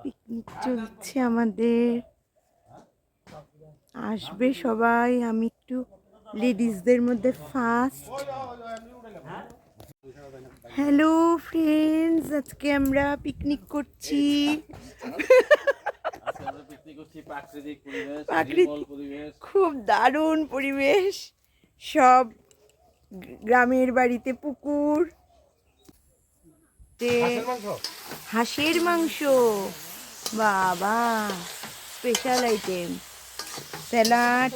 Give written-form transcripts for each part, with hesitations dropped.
Picnic চলছে আমাদের, আসবে সবাই। আমি একটু লেডিসদের মধ্যে ফার্স্ট। হ্যালো ফ্রেন্ডস, আজকে আমরা পিকনিক করছি। খুব দারুণ পরিবেশ, সব গ্রামের বাড়িতে পুকুর, হাঁসের মাংস, বাবা স্পেশাল আইটেম, স্যালাড,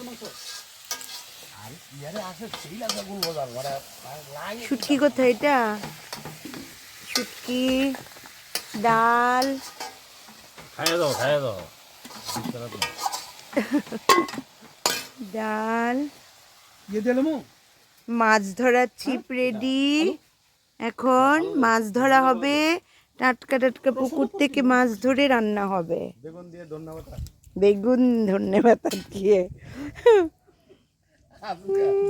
শুটকি কোথায়? এটা শুটকি, ডাল, ডাল, মাছ ধরার ছিপ রেডি। এখন মাছ ধরা হবে, টাটকা টাটকা পুকুর থেকে মাছ ধরে রান্না হবে। বেগুন ধনে পাতা দিয়ে।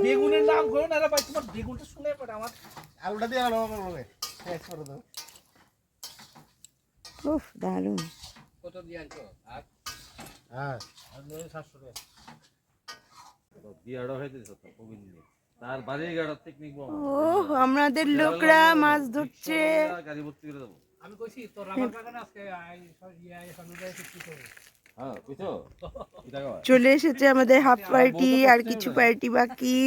বেগুনের নাম করো না ভাই, তোমার বেগুনটা শুনে পড়ে আমার আলুটা দিয়ে আলো করে টেস্ট করে দাও। উফ দারুণ। কত দিয়ে আনছো? হ্যাঁ আর 700 টাকা। তো বিয়াড়া হইতেছ তো কবিন দিয়ে তার বাড়ি গাড়া পিকনিক বল। ও আমাদের লোকরা মাছ ধরছে। গাড়ি ভর্তি করে দেব। আমি কইছি তোর রাবার বাগানে আজকে সমুদ্রে কি করব। হ্যাঁ বুঝছো চলে এসেছে আমাদের হাফ পার্টি, আর কিছু পার্টি বাকি।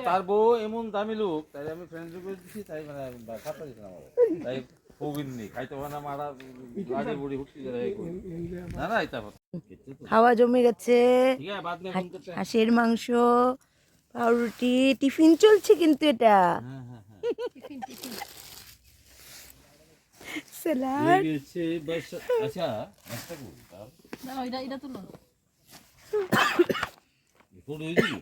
তার বউ এমন দামি লোক, তাই আমি ফ্রেন্ড রিকোয়েস্ট দিছি, তাই মানে খাতা দিছিলাম তাই প্রবীণ নেই খাইতে পারে মারা লাড়ি বুড়ি হুটকি করে না না এটা হাওয়া জমে গেছে, হাঁসের মাংস, পাউরুটি, টিফিন চলছে কিন্তু এটা। স্যালাড, আচ্ছা নাস্তা করুন না এটা এটা তুলো ফটো হইছে